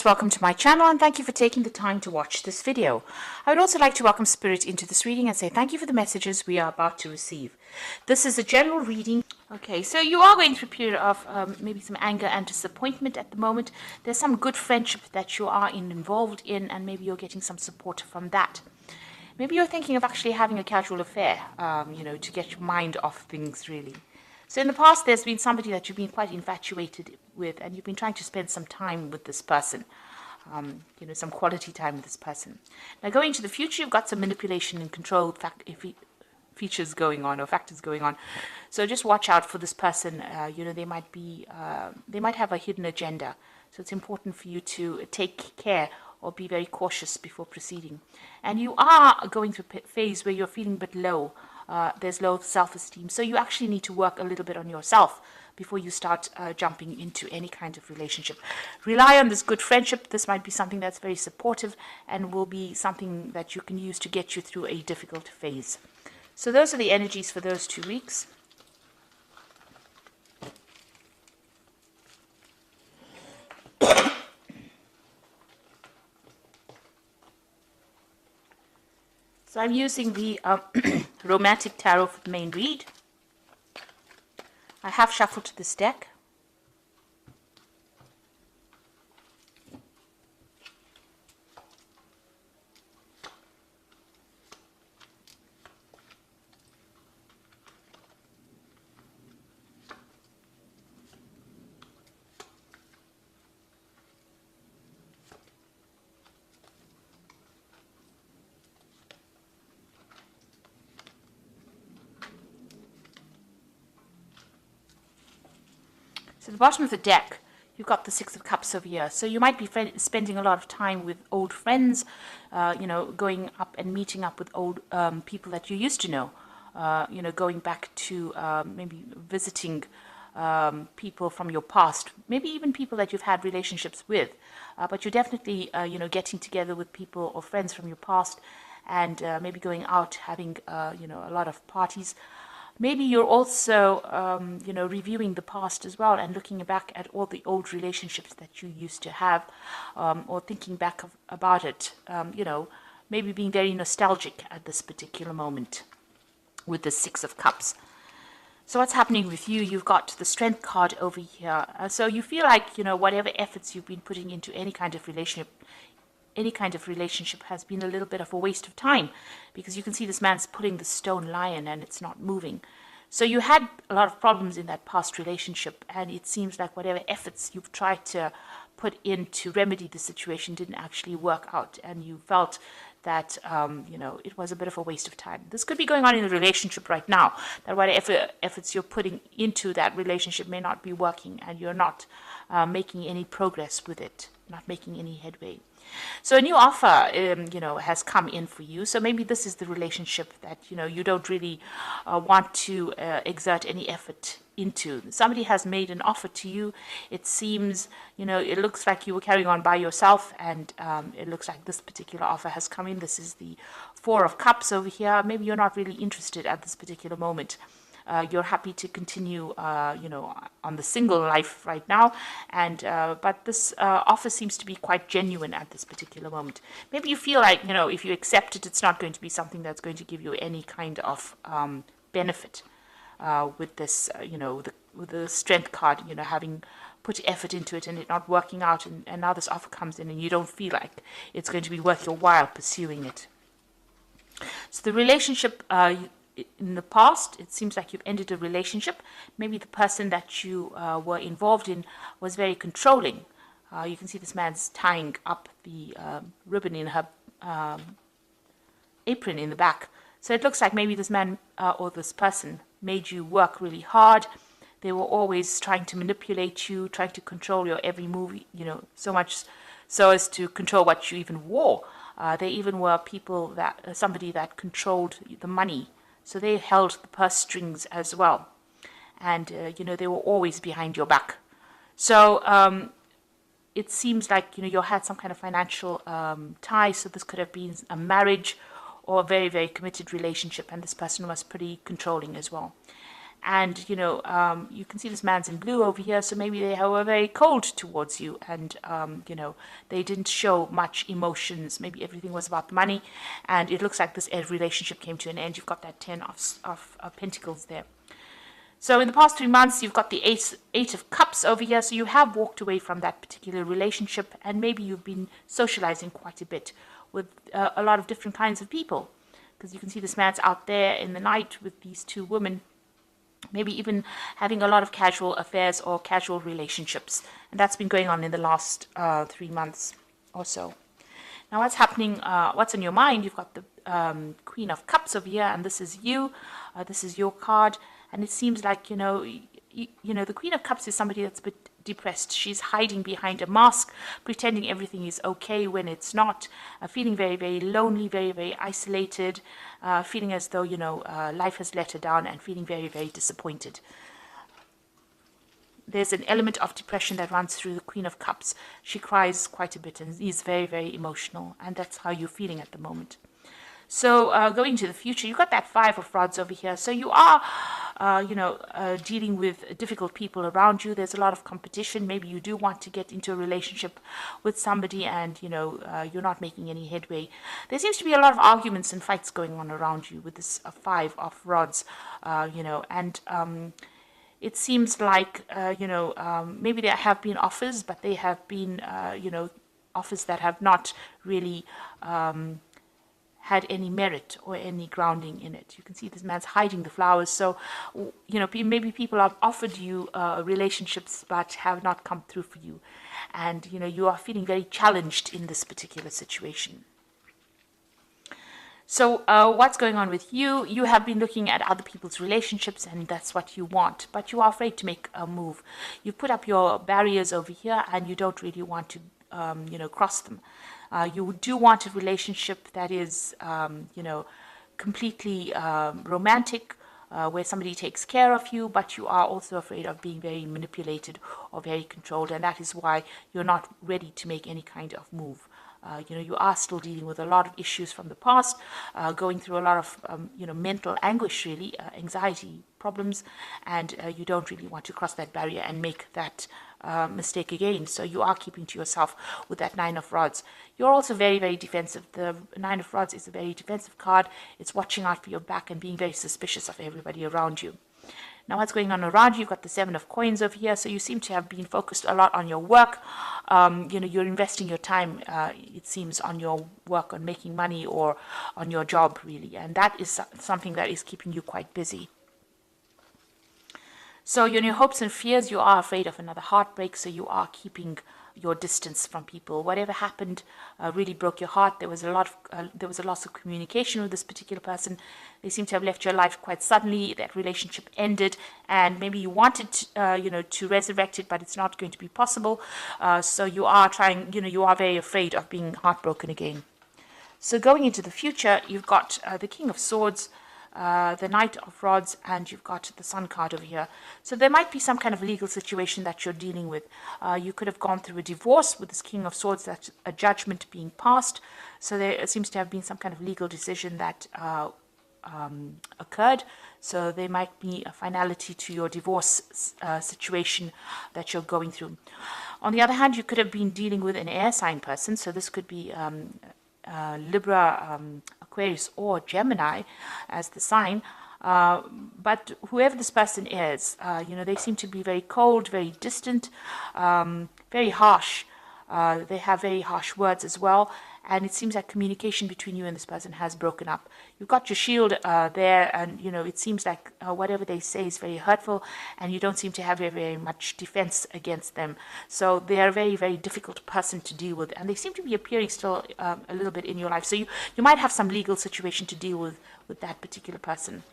Welcome to my channel and thank you for taking the time to watch this video. I would also like to welcome Spirit into this reading and say thank you for the messages we are about to receive. This is a general reading. Okay, so you are going through a period of maybe some anger and disappointment at the moment. There's some good friendship that you are involved in and maybe you're getting some support from that. Maybe you're thinking of actually having a casual affair, to get your mind off things really. So in the past, there's been somebody that you've been quite infatuated with, and you've been trying to spend some time with this person, some quality time with this person. Now, going into the future, you've got some manipulation and control features going on or factors going on. So just watch out for this person. They might have a hidden agenda. So it's important for you to take care or be very cautious before proceeding. And you are going through a phase where you're feeling a bit low. There's low self-esteem. So you actually need to work a little bit on yourself before you start jumping into any kind of relationship. Rely on this good friendship. This might be something that's very supportive and will be something that you can use to get you through a difficult phase. So those are the energies for those 2 weeks. So I'm using the Romantic Tarot for the main read. I have shuffled this deck. So at the bottom of the deck, you've got the Six of Cups over here. So you might be spending a lot of time with old friends, going up and meeting up with old people that you used to know, going back to maybe visiting people from your past, maybe even people that you've had relationships with. But you're definitely, getting together with people or friends from your past and maybe going out, having, a lot of parties. Maybe you're also, reviewing the past as well and looking back at all the old relationships that you used to have, or thinking back about it, maybe being very nostalgic at this particular moment with the Six of Cups. So what's happening with you? You've got the Strength card over here. So you feel like, whatever efforts you've been putting into any kind of relationship has been a little bit of a waste of time, because you can see this man's pulling the stone lion and it's not moving. So you had a lot of problems in that past relationship, and it seems like whatever efforts you've tried to put in to remedy the situation didn't actually work out, and you felt that it was a bit of a waste of time. This could be going on in the relationship right now, that whatever efforts you're putting into that relationship may not be working, and you're not making any progress with it, not making any headway. So a new offer, has come in for you. So maybe this is the relationship that, you don't really want to exert any effort into. Somebody has made an offer to you. It seems, it looks like you were carrying on by yourself, and it looks like this particular offer has come in. This is the Four of Cups over here. Maybe you're not really interested at this particular moment. You're happy to continue, on the single life right now, and but this offer seems to be quite genuine at this particular moment. Maybe you feel like, if you accept it, it's not going to be something that's going to give you any kind of benefit with this, with the Strength card, having put effort into it and it not working out, and now this offer comes in and you don't feel like it's going to be worth your while pursuing it. So the relationship, in the past, it seems like you've ended a relationship. Maybe the person that you were involved in was very controlling. You can see this man's tying up the ribbon in her apron in the back. So it looks like maybe this man or this person made you work really hard. They were always trying to manipulate you, trying to control your every move, so much so as to control what you even wore. They even were somebody that controlled the money. So they held the purse strings as well. And, they were always behind your back. So it seems like, you had some kind of financial tie. So this could have been a marriage or a very, very committed relationship. And this person was pretty controlling as well. And, you can see this man's in blue over here, so maybe they were very cold towards you, and, they didn't show much emotions. Maybe everything was about the money, and it looks like this relationship came to an end. You've got that 10 of Pentacles there. So in the past 3 months, you've got the Eight of Cups over here, so you have walked away from that particular relationship, and maybe you've been socializing quite a bit with a lot of different kinds of people, because you can see this man's out there in the night with these two women, maybe even having a lot of casual affairs or casual relationships. And that's been going on in the last 3 months or so. Now, what's happening, what's on your mind? You've got the Queen of Cups over here, and this is you. This is your card. And it seems like, the Queen of Cups is somebody that's a bit depressed. She's hiding behind a mask, pretending everything is okay when it's not, feeling very, very lonely, very, very isolated, feeling as though, life has let her down, and feeling very, very disappointed. There's an element of depression that runs through the Queen of Cups. She cries quite a bit and is very, very emotional, and that's how you're feeling at the moment. So going to the future, you've got that Five of Rods over here. So you are, dealing with difficult people around you. There's a lot of competition. Maybe you do want to get into a relationship with somebody, and, you're not making any headway. There seems to be a lot of arguments and fights going on around you with this Five of Rods, and it seems like, maybe there have been offers, but they have been, offers that have not really had any merit or any grounding in it. You can see this man's hiding the flowers. So, maybe people have offered you relationships but have not come through for you. And, you are feeling very challenged in this particular situation. So what's going on with you? You have been looking at other people's relationships, and that's what you want, but you are afraid to make a move. You've put up your barriers over here, and you don't really want to, cross them. You do want a relationship that is, completely romantic, where somebody takes care of you, but you are also afraid of being very manipulated or very controlled, and that is why you're not ready to make any kind of move. You are still dealing with a lot of issues from the past, going through a lot of, mental anguish, really, anxiety problems, and you don't really want to cross that barrier and make that mistake again. So you are keeping to yourself with that Nine of Rods. You're also very, very defensive. The Nine of Rods is a very defensive card. It's watching out for your back and being very suspicious of everybody around you. Now, what's going on around you? You've got the Seven of Coins over here. So you seem to have been focused a lot on your work. You're investing your time, it seems, on your work, on making money, or on your job, really. And that is something that is keeping you quite busy. So in your hopes and fears, you are afraid of another heartbreak. So you are keeping your distance from people. Whatever happened really broke your heart. There was a loss of communication with this particular person. They seem to have left your life quite suddenly. That relationship ended, and maybe you wanted to resurrect it, but it's not going to be possible. So you are trying. You are very afraid of being heartbroken again. So going into the future, you've got the King of Swords, the Knight of Rods, and you've got the Sun card over here. So there might be some kind of legal situation that you're dealing with. You could have gone through a divorce with this King of Swords, that's a judgment being passed. So there seems to have been some kind of legal decision that occurred. So there might be a finality to your divorce situation that you're going through. On the other hand, you could have been dealing with an air sign person. So this could be Libra, Aquarius, or Gemini as the sign. But whoever this person is, they seem to be very cold, very distant, very harsh. They have very harsh words as well. And it seems like communication between you and this person has broken up. You've got your shield there, and, it seems like whatever they say is very hurtful, and you don't seem to have very, very much defense against them. So they are a very, very difficult person to deal with, and they seem to be appearing still a little bit in your life. So you might have some legal situation to deal with that particular person.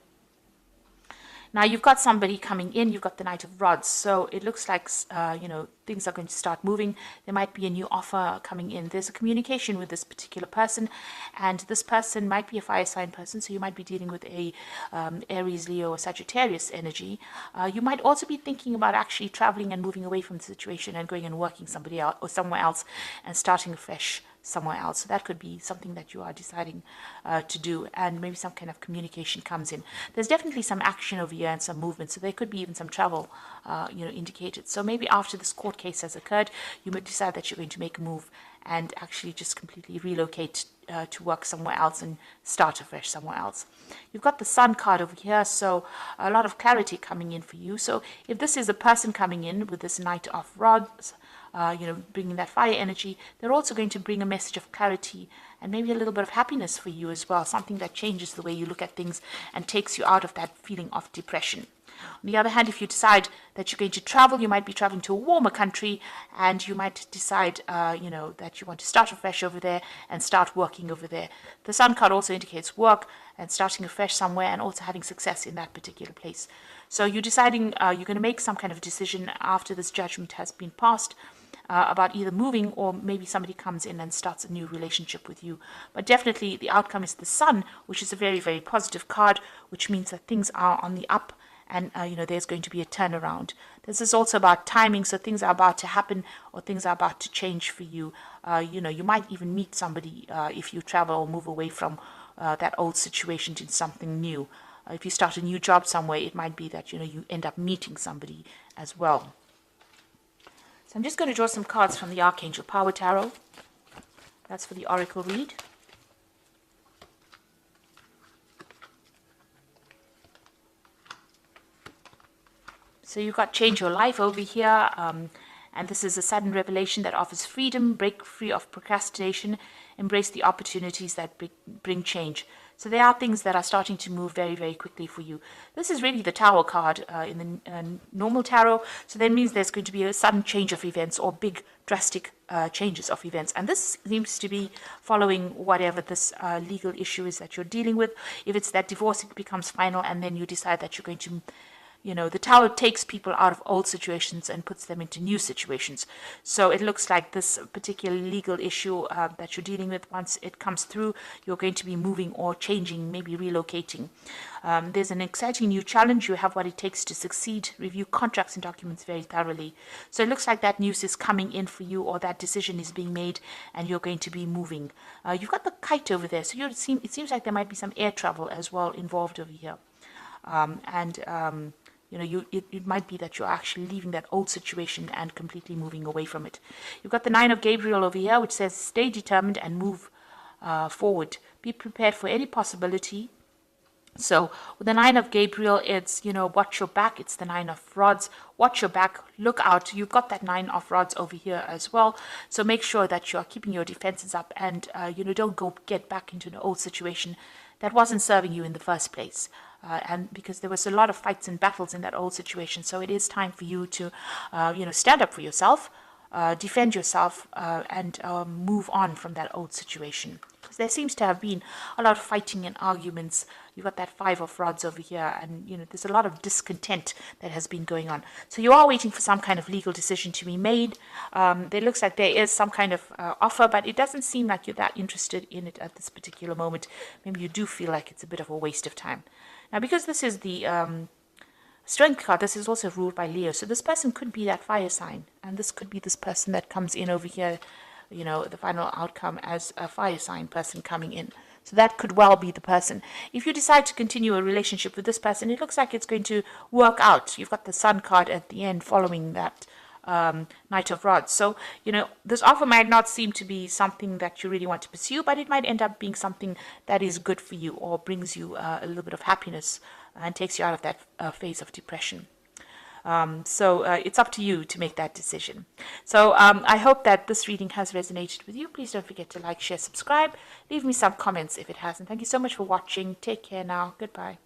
Now, you've got somebody coming in. You've got the Knight of Rods. So it looks like, things are going to start moving. There might be a new offer coming in. There's a communication with this particular person. And this person might be a fire sign person. So you might be dealing with a Aries, Leo, or Sagittarius energy. You might also be thinking about actually traveling and moving away from the situation and going and working somebody else or somewhere else and starting afresh. somewhere else. So that could be something that you are deciding to do, and maybe some kind of communication comes in. There's definitely some action over here and some movement, so there could be even some travel indicated. So maybe after this court case has occurred, you might decide that you're going to make a move and actually just completely relocate to work somewhere else and start afresh somewhere else. You've got the Sun card over here, so a lot of clarity coming in for you. So if this is a person coming in with this Knight of Rods, bringing that fire energy, they're also going to bring a message of clarity and maybe a little bit of happiness for you as well, something that changes the way you look at things and takes you out of that feeling of depression. On the other hand, if you decide that you're going to travel, you might be traveling to a warmer country, and you might decide, that you want to start afresh over there and start working over there. The Sun card also indicates work and starting afresh somewhere and also having success in that particular place. So you're deciding you're going to make some kind of decision after this judgment has been passed about either moving, or maybe somebody comes in and starts a new relationship with you. But definitely the outcome is the Sun, which is a very, very positive card, which means that things are on the up. And, there's going to be a turnaround. This is also about timing, so things are about to happen or things are about to change for you. You might even meet somebody if you travel or move away from that old situation to something new. If you start a new job somewhere, it might be that, you end up meeting somebody as well. So I'm just going to draw some cards from the Archangel Power Tarot. That's for the Oracle read. So you've got Change Your Life over here, and this is a sudden revelation that offers freedom, break free of procrastination, embrace the opportunities that bring change. So there are things that are starting to move very, very quickly for you. This is really the Tower card in the normal tarot, so that means there's going to be a sudden change of events or big, drastic changes of events. And this seems to be following whatever this legal issue is that you're dealing with. If it's that divorce, it becomes final, and then you decide that you're going to the Tower takes people out of old situations and puts them into new situations. So it looks like this particular legal issue that you're dealing with, once it comes through, you're going to be moving or changing, maybe relocating. There's an exciting new challenge. You have what it takes to succeed. Review contracts and documents very thoroughly. So it looks like that news is coming in for you, or that decision is being made, and you're going to be moving. You've got the Kite over there. So it seems like there might be some air travel as well involved over here. It might be that you're actually leaving that old situation and completely moving away from it. You've got the Nine of Gabriel over here, which says stay determined and move forward. Be prepared for any possibility. So with the Nine of Gabriel, it's, watch your back. It's the Nine of Rods. Watch your back. Look out. You've got that Nine of Rods over here as well. So make sure that you're keeping your defenses up and, don't get back into an old situation that wasn't serving you in the first place. And because there was a lot of fights and battles in that old situation. So it is time for you to, stand up for yourself, defend yourself, and move on from that old situation. Because there seems to have been a lot of fighting and arguments. You've got that Five of Rods over here, and, there's a lot of discontent that has been going on. So you are waiting for some kind of legal decision to be made. It looks like there is some kind of offer, but it doesn't seem like you're that interested in it at this particular moment. Maybe you do feel like it's a bit of a waste of time. Now, because this is the Strength card, this is also ruled by Leo. So this person could be that fire sign. And this could be this person that comes in over here, the final outcome as a fire sign person coming in. So that could well be the person. If you decide to continue a relationship with this person, it looks like it's going to work out. You've got the Sun card at the end following that Knight of Rods. So, this offer might not seem to be something that you really want to pursue, but it might end up being something that is good for you or brings you a little bit of happiness and takes you out of that phase of depression. So it's up to you to make that decision. So I hope that this reading has resonated with you. Please don't forget to like, share, subscribe. Leave me some comments if it hasn't. Thank you so much for watching. Take care now. Goodbye.